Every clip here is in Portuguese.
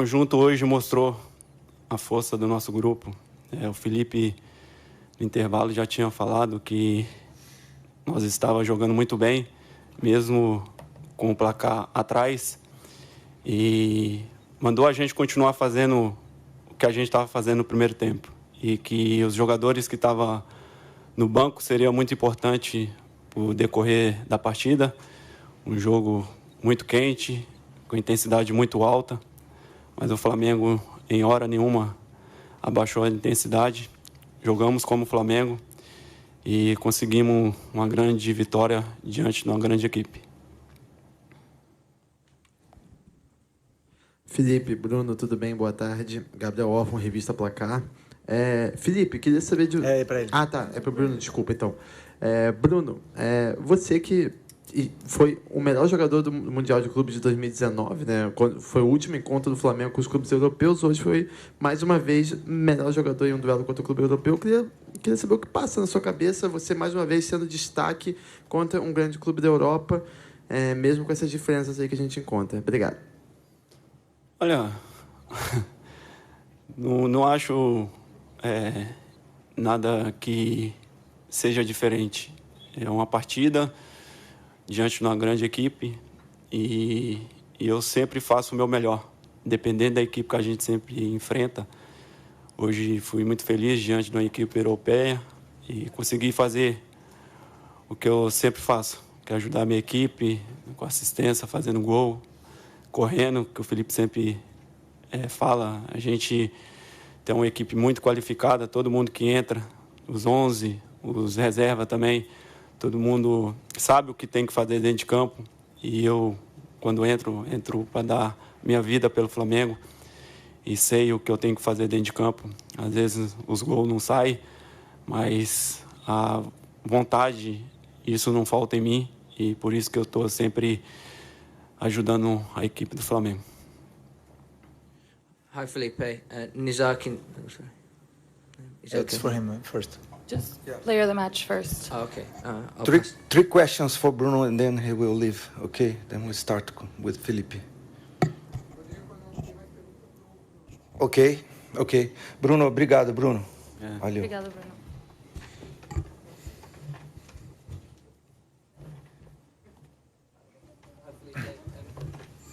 conjunto hoje mostrou a força do nosso grupo. O Felipe, no intervalo, já tinha falado que nós estávamos jogando muito bem, mesmo com o placar atrás, e mandou a gente continuar fazendo o que a gente estava fazendo no primeiro tempo, e que os jogadores que estavam no banco seria muito importante para o decorrer da partida. Um jogo muito quente, com intensidade muito alta, mas o Flamengo, em hora nenhuma, abaixou a intensidade. Jogamos como Flamengo e conseguimos uma grande vitória diante de uma grande equipe. Felipe, Bruno, tudo bem? Boa tarde. Gabriel Orfan, Revista Placar. Felipe, queria saber de... É para ele. Ah, tá. É para o Bruno, desculpa, então. Bruno, você que foi o melhor jogador do Mundial de Clubes de 2019, né? Foi o último encontro do Flamengo com os clubes europeus. Hoje foi, mais uma vez, melhor jogador em um duelo contra o clube europeu. Queria saber o que passa na sua cabeça, você, mais uma vez, sendo destaque contra um grande clube da Europa, mesmo com essas diferenças aí que a gente encontra. Obrigado. Olha, não acho nada que seja diferente. É uma partida diante de uma grande equipe e eu sempre faço o meu melhor, dependendo da equipe que a gente sempre enfrenta. Hoje fui muito feliz diante de uma equipe europeia e consegui fazer o que eu sempre faço, que é ajudar a minha equipe com assistência, fazendo gol, correndo, que o Felipe sempre fala. A gente tem uma equipe muito qualificada, todo mundo que entra, os 11, os reservas também, todo mundo sabe o que tem que fazer dentro de campo. E eu, quando entro para dar minha vida pelo Flamengo e sei o que eu tenho que fazer dentro de campo. Às vezes os gols não saem, mas a vontade, isso não falta em mim, e por isso que eu estou sempre ajudando a equipe do Flamengo. Hi, Felipe. Nizar can... Oh, sorry. Is that It's for him first. Just player of the match first. Oh, okay. I'll Three, pass. three questions for Bruno, and then he will leave. Okay, then we start with Felipe. Ok. Bruno, obrigado, Bruno. Valeu. Obrigada, Bruno.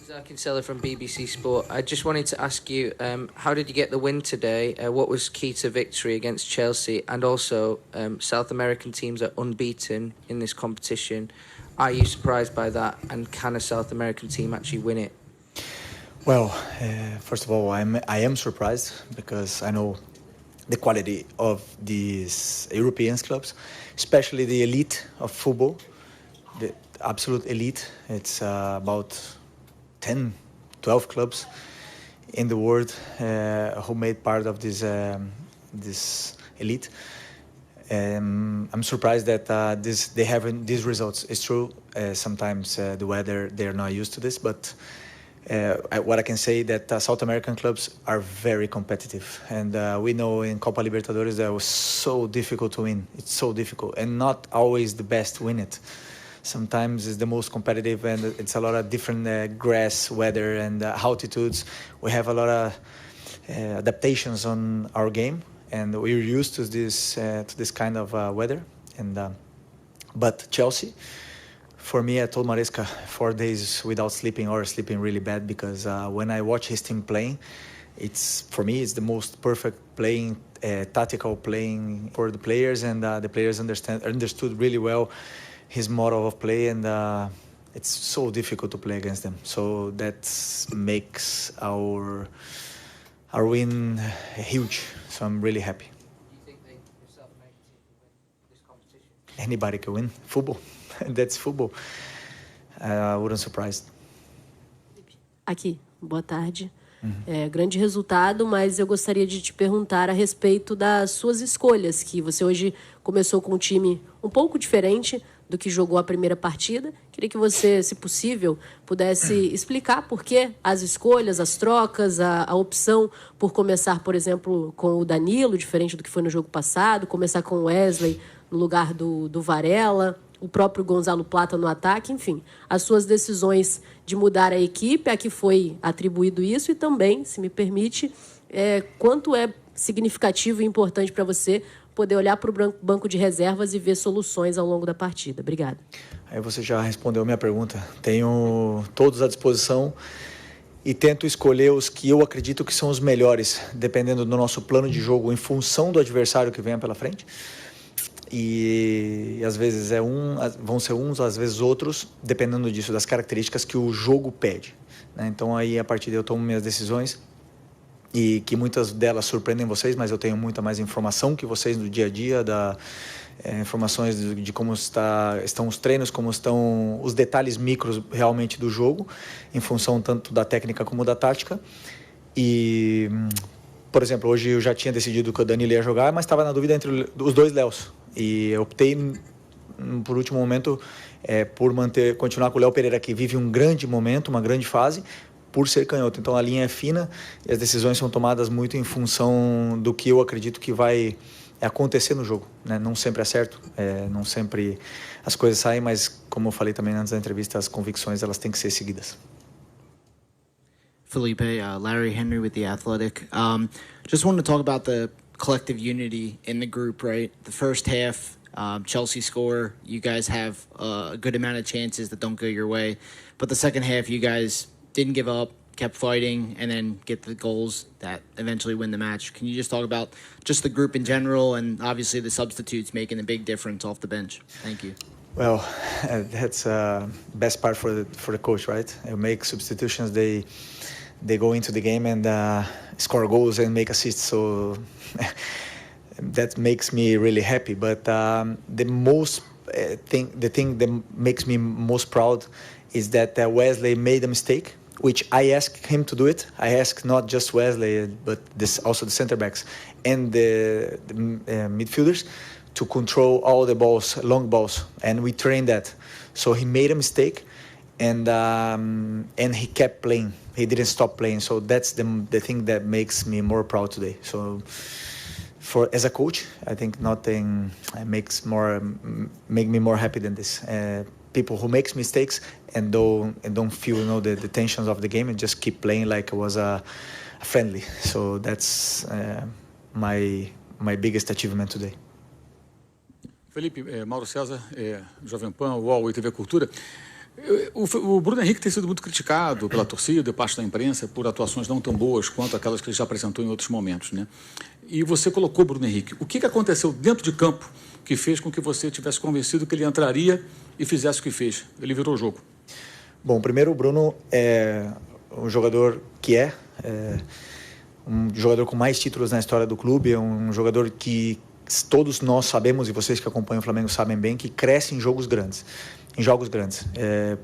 Nizar Kinsella from BBC Sport. I just wanted to ask you, how did you get the win today? What was key to victory against Chelsea? And also, South American teams are unbeaten in this competition. Are you surprised by that? And can a South American team actually win it? Well, first of all, I am surprised because I know the quality of these European clubs, especially the elite of football, the absolute elite. It's about 10, 12 clubs in the world who made part of this elite. I'm surprised that they have these results. It's true, sometimes the weather, they're not used to this, but what I can say that South American clubs are very competitive, and we know in Copa Libertadores that was so difficult to win. It's so difficult, and not always the best win it. Sometimes it's the most competitive, and it's a lot of different grass, weather, and altitudes. We have a lot of adaptations on our game, and we're used to this kind of weather. But Chelsea, for me, I told Maresca 4 days without sleeping or sleeping really bad, because when I watch his team playing, for me it's the most perfect playing, tactical playing for the players, and the players understood really well his model of play, and it's so difficult to play against them. So that makes our win huge. So I'm really happy. Do you think the South American team can win this competition? Anybody can win football. That's football. I wouldn't surprise. Aqui, boa tarde. Grande resultado, mas eu gostaria de te perguntar a respeito das suas escolhas, que você hoje começou com um time um pouco diferente do que jogou a primeira partida. Queria que você, se possível, pudesse explicar por que as escolhas, as trocas, a opção por começar, por exemplo, com o Danilo, diferente do que foi no jogo passado, começar com o Wesley no lugar do Varela, o próprio Gonzalo Plata no ataque, enfim, as suas decisões de mudar a equipe, a que foi atribuído isso, e também, se me permite, quanto é significativo e importante para você poder olhar para o banco de reservas e ver soluções ao longo da partida. Obrigada. Aí você já respondeu a minha pergunta. Tenho todos à disposição e tento escolher os que eu acredito que são os melhores, dependendo do nosso plano de jogo, em função do adversário que venha pela frente. E às vezes vão ser uns, às vezes outros, dependendo disso, das características que o jogo pede, né? Então aí, a partir daí, eu tomo minhas decisões, e que muitas delas surpreendem vocês, mas eu tenho muita mais informação que vocês no dia a dia, informações de como estão os treinos, como estão os detalhes micros realmente do jogo, em função tanto da técnica como da tática. E, por exemplo, hoje eu já tinha decidido que o Danilo ia jogar, mas estava na dúvida entre os dois Léos. E eu optei, por último momento, por continuar com o Léo Pereira, que vive um grande momento, uma grande fase, por ser canhoto. Então a linha é fina e as decisões são tomadas muito em função do que eu acredito que vai acontecer no jogo, né? Não sempre é certo, não sempre as coisas saem, mas como eu falei também antes da entrevista, as convicções elas têm que ser seguidas. Felipe, Larry Henry with The Athletic. Just wanted to talk about the collective unity in the group, right? The first half, Chelsea score, you guys have a good amount of chances that don't go your way. But the second half, you guys didn't give up, kept fighting, and then get the goals that eventually win the match. Can you just talk about just the group in general, and obviously the substitutes making a big difference off the bench? Thank you. Well, that's best part for the coach, right? You make substitutions, they go into the game and score goals and make assists. So that makes me really happy. But the thing that makes me most proud is that Wesley made a mistake, which I asked him to do it. I asked not just Wesley, but also the center backs and the midfielders to control all the balls, long balls, and we trained that. So he made a mistake, and he kept playing. He didn't stop playing. So that's the thing that makes me more proud today. So as a coach, I think nothing make me more happy than this. People who makes mistakes and don't feel the tensions of the game and just keep playing like it was a friendly. So that's my biggest achievement today. Felipe, Mauro César, Jovem Pan, UOL e TV Cultura. O Bruno Henrique tem sido muito criticado pela torcida e parte da imprensa por atuações não tão boas quanto aquelas que ele já apresentou em outros momentos, né? E você colocou o Bruno Henrique. O que aconteceu dentro de campo que fez com que você tivesse convencido que ele entraria e fizesse o que fez? Ele virou o jogo. Bom, primeiro o Bruno é um jogador que um jogador com mais títulos na história do clube, é um jogador que todos nós sabemos, e vocês que acompanham o Flamengo sabem bem, que cresce em jogos grandes.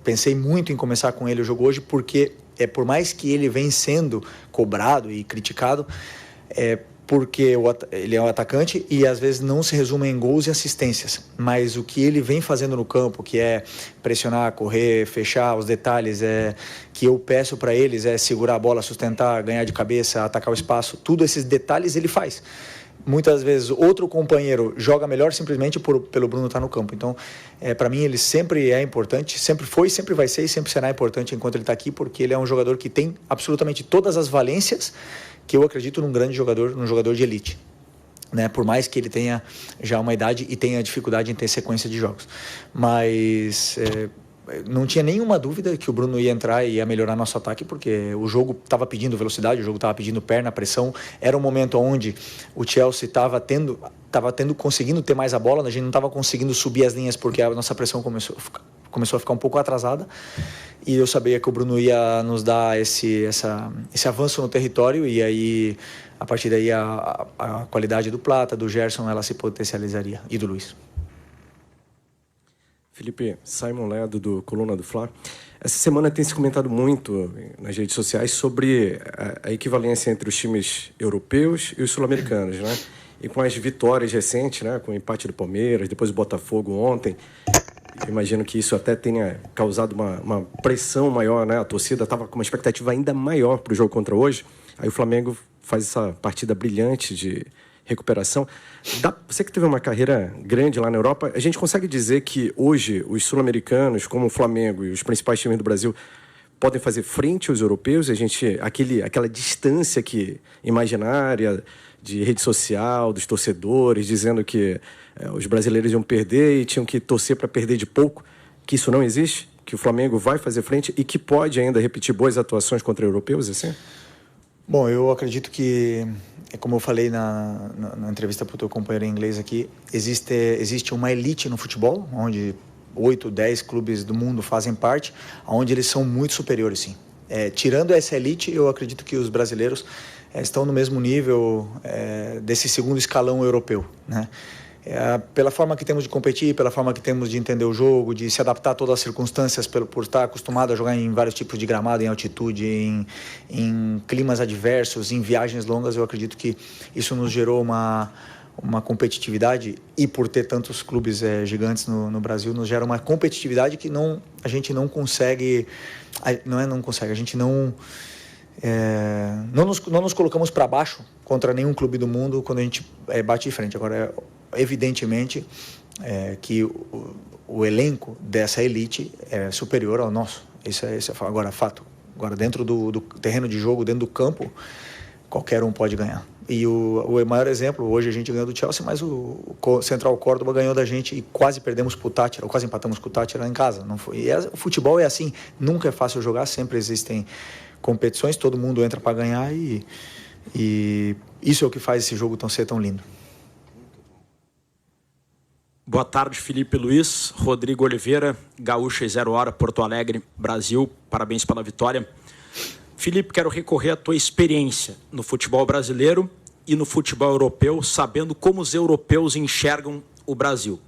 Pensei muito em começar com ele o jogo hoje, porque por mais que ele vem sendo cobrado e criticado, porque ele é um atacante e às vezes não se resume em gols e assistências, mas o que ele vem fazendo no campo, que é pressionar, correr, fechar os detalhes, que eu peço para eles, segurar a bola, sustentar, ganhar de cabeça, atacar o espaço, tudo esses detalhes ele faz. Muitas vezes outro companheiro joga melhor simplesmente pelo Bruno estar no campo. Então, para mim, ele sempre é importante, sempre foi, sempre vai ser e sempre será importante enquanto ele está aqui, porque ele é um jogador que tem absolutamente todas as valências que eu acredito num grande jogador, num jogador de elite, né? Por mais que ele tenha já uma idade e tenha dificuldade em ter sequência de jogos. Mas não tinha nenhuma dúvida que o Bruno ia entrar e ia melhorar nosso ataque, porque o jogo estava pedindo velocidade, o jogo estava pedindo perna, pressão. Era um momento onde o Chelsea estava conseguindo ter mais a bola, a gente não estava conseguindo subir as linhas porque a nossa pressão começou a ficar um pouco atrasada, e eu sabia que o Bruno ia nos dar esse avanço no território, e aí a partir daí a qualidade do Plata, do Gerson, ela se potencializaria, e do Luiz. Felipe, Simon Ledo, do Coluna do Fla. Essa semana tem se comentado muito nas redes sociais sobre a equivalência entre os times europeus e os sul-americanos, né? E com as vitórias recentes, né? Com o empate do Palmeiras, depois o Botafogo ontem, eu imagino que isso até tenha causado uma pressão maior, né? A torcida estava com uma expectativa ainda maior para o jogo contra hoje. Aí o Flamengo faz essa partida brilhante de recuperação. Você que teve uma carreira grande lá na Europa, a gente consegue dizer que hoje os sul-americanos, como o Flamengo e os principais times do Brasil, podem fazer frente aos europeus? Aquela distância imaginária de rede social, dos torcedores, dizendo que os brasileiros iam perder e tinham que torcer para perder de pouco, que isso não existe? Que o Flamengo vai fazer frente e que pode ainda repetir boas atuações contra europeus, assim? Bom, eu acredito que, como eu falei na entrevista para o teu companheiro em inglês aqui, existe uma elite no futebol, onde 8, 10 clubes do mundo fazem parte, onde eles são muito superiores, sim. Tirando essa elite, eu acredito que os brasileiros estão no mesmo nível desse segundo escalão europeu, né? Pela forma que temos de competir, pela forma que temos de entender o jogo, de se adaptar a todas as circunstâncias, por estar acostumado a jogar em vários tipos de gramado, em altitude, em climas adversos, em viagens longas, eu acredito que isso nos gerou uma competitividade, e por ter tantos clubes gigantes no Brasil, nos gera uma competitividade que a gente não consegue, a gente não nos colocamos para baixo contra nenhum clube do mundo quando a gente bate de frente. Agora, evidentemente que o elenco dessa elite é superior ao nosso. Isso é agora fato. Agora, dentro do terreno de jogo, dentro do campo, qualquer um pode ganhar. E o maior exemplo, hoje a gente ganhou do Chelsea, mas o Central Córdoba ganhou da gente e quase perdemos pro Táchira, ou quase empatamos com o Táchira em casa. Não foi. O futebol é assim, nunca é fácil jogar, sempre existem competições, todo mundo entra para ganhar e isso é o que faz esse jogo ser tão lindo. Boa tarde, Felipe Luiz, Rodrigo Oliveira, Gaúcha e 0 Hora, Porto Alegre, Brasil. Parabéns pela vitória. Felipe, quero recorrer à tua experiência no futebol brasileiro e no futebol europeu, sabendo como os europeus enxergam o Brasil.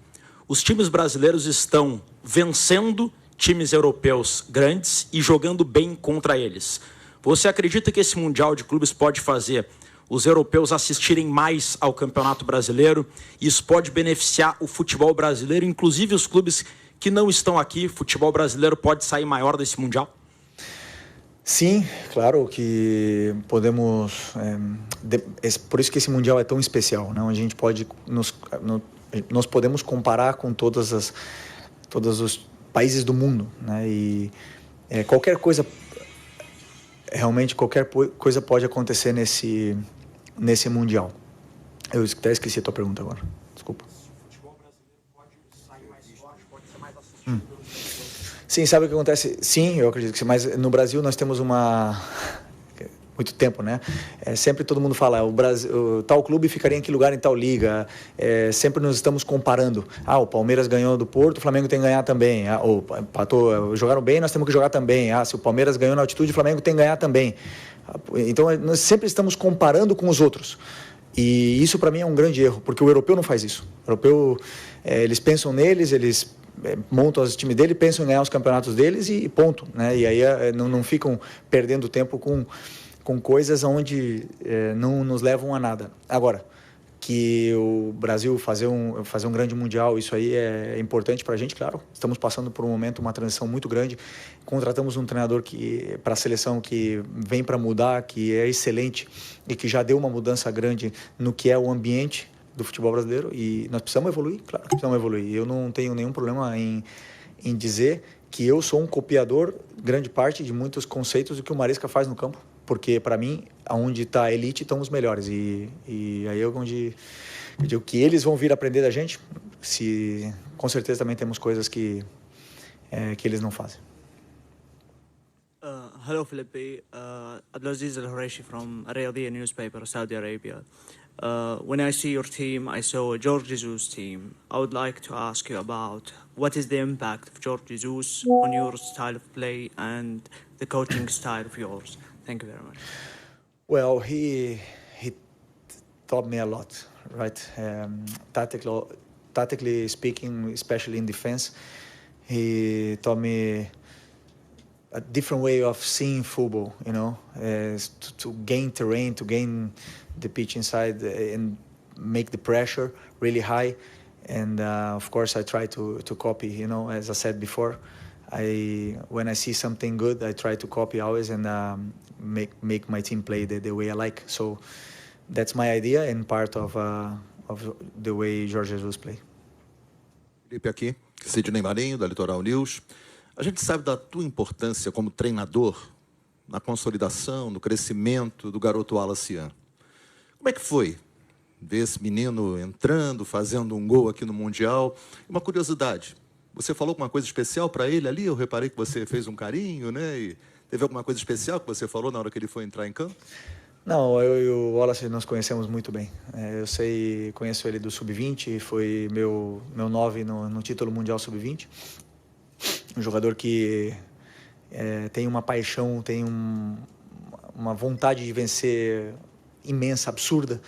Os times brasileiros estão vencendo times europeus grandes e jogando bem contra eles. Você acredita que esse Mundial de Clubes pode fazer os europeus assistirem mais ao Campeonato Brasileiro? Isso pode beneficiar o futebol brasileiro, inclusive os clubes que não estão aqui. O futebol brasileiro pode sair maior desse Mundial? Sim, claro que podemos. Por isso que esse Mundial é tão especial, né? A gente pode nós podemos comparar com todos os países do mundo, né? E qualquer coisa pode acontecer nesse Mundial. Eu até esqueci a tua pergunta agora. Desculpa. O futebol brasileiro pode sair mais forte, pode ser mais assistido. Sim, sabe o que acontece? Sim, eu acredito que sim, mas no Brasil nós temos muito tempo, né? Sempre todo mundo fala, o tal clube ficaria em que lugar em tal liga. Sempre nos estamos comparando. O Palmeiras ganhou do Porto, o Flamengo tem que ganhar também. Jogaram bem, nós temos que jogar também. Se o Palmeiras ganhou na altitude, o Flamengo tem que ganhar também. Então, nós sempre estamos comparando com os outros. E isso, para mim, é um grande erro, porque o europeu não faz isso. O europeu, eles pensam neles, eles montam os times dele, pensam em ganhar os campeonatos deles e ponto, né? E aí não ficam perdendo tempo com coisas onde não nos levam a nada. Agora, que o Brasil fazer um grande Mundial, isso aí é importante para a gente, claro. Estamos passando por um momento, uma transição muito grande. Contratamos um treinador para a seleção que vem para mudar, que é excelente e que já deu uma mudança grande no que é o ambiente do futebol brasileiro, e nós precisamos evoluir, claro que precisamos evoluir. Eu não tenho nenhum problema em dizer que eu sou um copiador, grande parte, de muitos conceitos do que o Maresca faz no campo, porque, para mim, onde está a elite, estão os melhores, e aí é onde eu digo que eles vão vir aprender da gente, com certeza também temos coisas que eles não fazem. Hello, Felipe. Abdulaziz Al-Horeshi from Riyadiyya newspaper, Saudi Arabia. When I see your team, I saw a Jorge Jesus team. I would like to ask you about what is the impact of Jorge Jesus on your style of play and the coaching style of yours. Thank you very much. Well, he taught me a lot, right? Tactically speaking, especially in defense, he taught me a different way of seeing football, you know, to gain terrain, to gain the pitch inside and make the pressure really high. And of course, I try to copy, you know, as I said before. When I see something good, I try to copy always and make my team play the way I like. So that's my idea and part of the way Jorge Jesus play. Felipe aqui, Sidney Marinho, da Litoral News. A gente sabe da tua importância como treinador na consolidação, no crescimento do garoto Wallace Ian. Como é que foi ver esse menino entrando, fazendo um gol aqui no Mundial? Uma curiosidade, você falou alguma coisa especial para ele ali? Eu reparei que você fez um carinho, né? E teve alguma coisa especial que você falou na hora que ele foi entrar em campo? Não, eu e o Wallace nos conhecemos muito bem. Conheço ele do Sub-20, foi meu 9 no título mundial Sub-20. Um jogador que tem uma paixão, tem uma vontade de vencer imensa, absurda,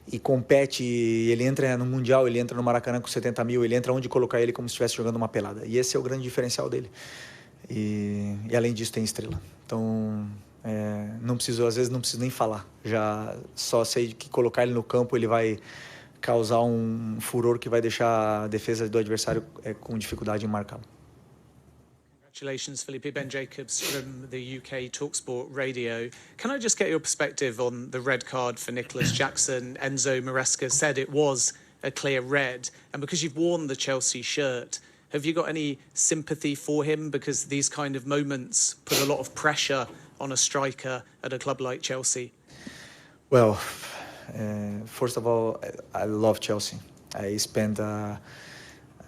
e compete, ele entra no Mundial, ele entra no Maracanã com 70 mil, ele entra onde colocar ele como se estivesse jogando uma pelada. E esse é o grande diferencial dele. E além disso tem estrela. Então... às vezes não preciso nem falar, já só sei que colocar ele no campo ele vai causar um furor que vai deixar a defesa do adversário com dificuldade em marcá-lo. Congratulations, Felipe. Ben Jacobs from the UK TalkSport Radio. Can I just get your perspective on the red card for Nicholas Jackson? Enzo Maresca said it was a clear red, and because you've worn the Chelsea shirt, have you got any sympathy for him? Because these kind of moments put a lot of pressure on a striker at a club like Chelsea. Well, first of all, I love Chelsea. I spent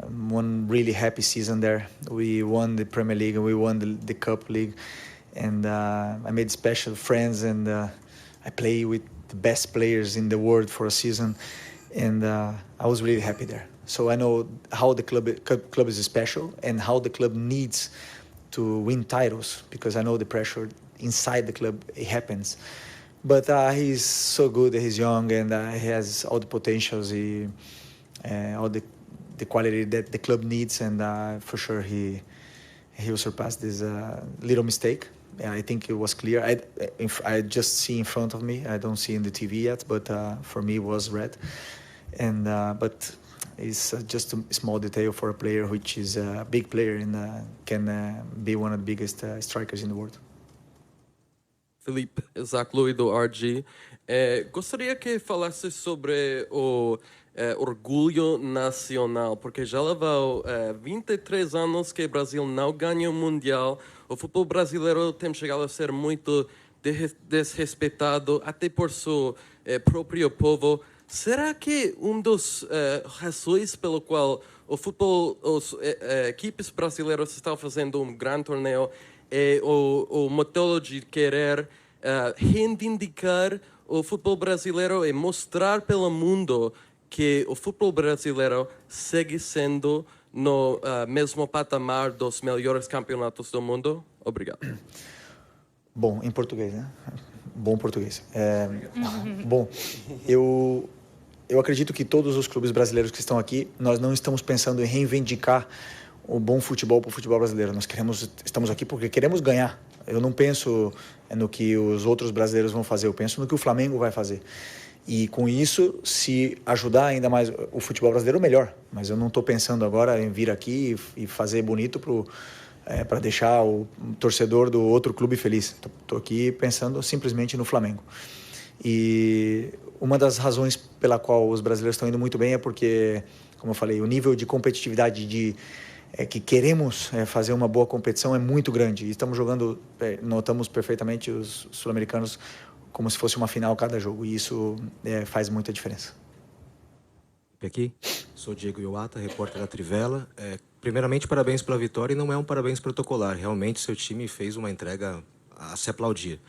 one really happy season there. We won the Premier League and we won the Cup League, and I made special friends, and I play with the best players in the world for a season, and I was really happy there. So I know how the club is special and how the club needs to win titles, because I know the pressure inside the club, it happens. But he's so good, he's young, and he has all the potentials, all the quality that the club needs, and for sure he will surpass this little mistake. I think it was clear. I just see in front of me, I don't see in the TV yet, but for me it was red. And but it's just a small detail for a player which is a big player and can be one of the biggest strikers in the world. Felipe, Isaac Louis do RG. Gostaria que falasse sobre o orgulho nacional, porque já levou 23 anos que o Brasil não ganha o Mundial. O futebol brasileiro tem chegado a ser muito desrespeitado, até por seu próprio povo. Será que dos razões pelo qual o futebol, as equipes brasileiras estão fazendo um grande torneio é o método de querer reivindicar o futebol brasileiro e mostrar pelo mundo que o futebol brasileiro segue sendo no mesmo patamar dos melhores campeonatos do mundo? Obrigado. Bom, em português, né? Bom português. Bom, eu acredito que todos os clubes brasileiros que estão aqui, nós não estamos pensando em reivindicar o bom futebol para o futebol brasileiro. Estamos aqui porque queremos ganhar. Eu não penso no que os outros brasileiros vão fazer, eu penso no que o Flamengo vai fazer. E com isso, se ajudar ainda mais o futebol brasileiro, melhor. Mas eu não estou pensando agora em vir aqui e fazer bonito para deixar o torcedor do outro clube feliz. Estou aqui pensando simplesmente no Flamengo. E uma das razões pela qual os brasileiros estão indo muito bem é porque, como eu falei, o nível de competitividade que queremos fazer uma boa competição é muito grande. E estamos jogando, notamos perfeitamente os sul-americanos como se fosse uma final cada jogo. E isso faz muita diferença. Aqui, sou Diego Iwata, repórter da Trivela. Primeiramente, parabéns pela vitória, e não é um parabéns protocolar. Realmente, seu time fez uma entrega a se aplaudir.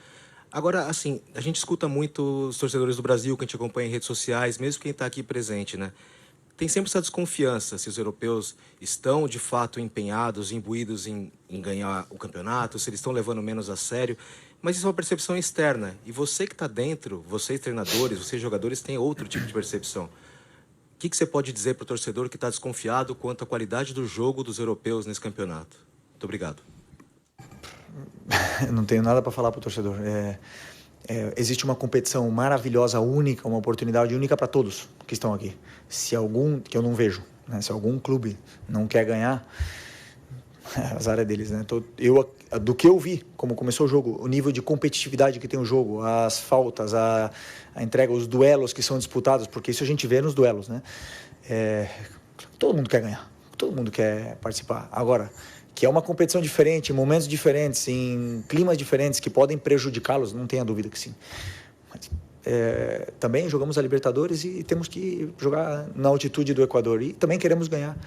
Agora, assim, a gente escuta muito os torcedores do Brasil, que a gente acompanha em redes sociais, mesmo quem está aqui presente, né? Tem sempre essa desconfiança se os europeus estão, de fato, empenhados, imbuídos em ganhar o campeonato, se eles estão levando menos a sério. Mas isso é uma percepção externa. E você que está dentro, vocês treinadores, vocês jogadores, têm outro tipo de percepção. O que você pode dizer para o torcedor que está desconfiado quanto à qualidade do jogo dos europeus nesse campeonato? Muito obrigado. Não tenho nada para falar para o torcedor. Existe uma competição maravilhosa, única, uma oportunidade única para todos que estão aqui. Se algum, que eu não vejo, né? Se algum clube não quer ganhar, Azar é deles, né? Do que eu vi, como começou o jogo, o nível de competitividade que tem o jogo, as faltas, a entrega, os duelos que são disputados, porque isso a gente vê nos duelos, né? Todo mundo quer ganhar, todo mundo quer participar. Agora, que é uma competição diferente, em momentos diferentes, em climas diferentes que podem prejudicá-los, não tenha dúvida que sim. Mas, também jogamos a Libertadores e temos que jogar na altitude do Equador e também queremos ganhar.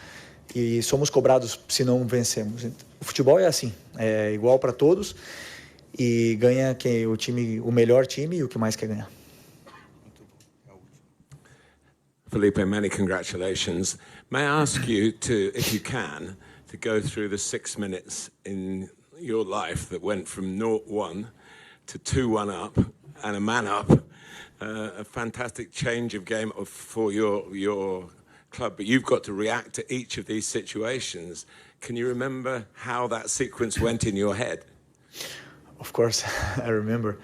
E somos cobrados se não vencemos. O futebol é assim, é igual para todos e ganha o melhor time e o que mais quer ganhar. Felipe, many congratulations. May I ask you to, if you can, to go through the 6 minutes in your life that went from 0-1 to 2-1 up and a man up, a fantastic change of game for your club, but you've got to react to each of these situations. Can you remember how that sequence went in your head? Of course, I remember.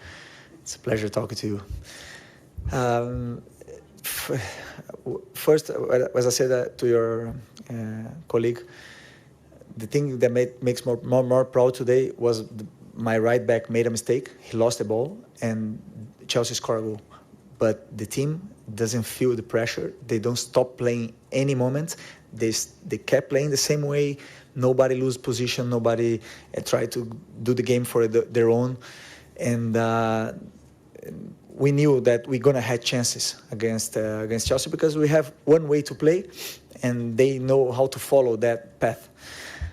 It's a pleasure talking to you. First, as I said to your colleague, the thing that makes more proud today was my right back made a mistake. He lost the ball and Chelsea scored a goal. But the team doesn't feel the pressure. They don't stop playing any moment. They kept playing the same way. Nobody lose position. Nobody tried to do the game for their own. And we knew that we're gonna have chances against Chelsea because we have one way to play, and they know how to follow that path.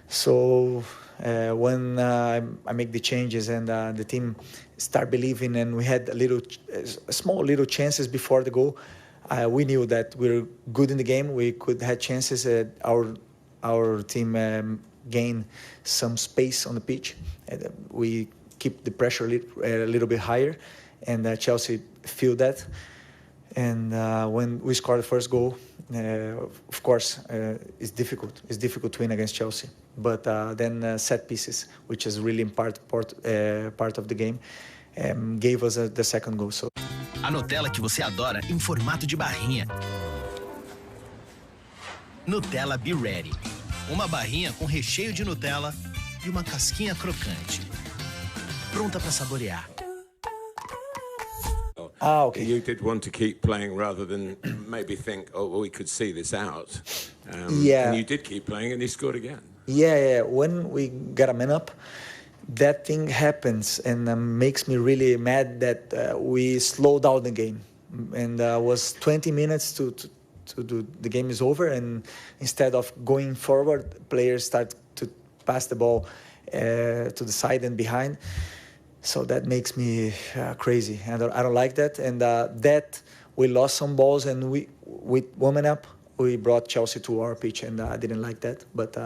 So when I make the changes and the team start believing, and we had small little chances before the goal, we knew that we were good in the game. We could have chances. Our team gain some space on the pitch. We keep the pressure a little bit higher, and Chelsea feel that. And when we scored the first goal, of course, it's difficult. It's difficult to win against Chelsea. But then set pieces, which is really part of the game, gave us the second goal. So. A Nutella que você adora em formato de barrinha. Nutella Be Ready. Uma barrinha com recheio de Nutella e uma casquinha crocante. Pronta para saborear. Okay. You did want to keep playing rather than maybe think, oh, well, we could see this out. Yeah. And you did keep playing and you scored again. Yeah. When we got a man up, that thing happens and makes me really mad that we slowed down the game. And was 20 minutes to do, the game is over, and instead of going forward, players start to pass the ball to the side and behind. So that makes me crazy, and I don't like that. And that we lost some balls, and we woman up, we brought Chelsea to our pitch, and I didn't like that. But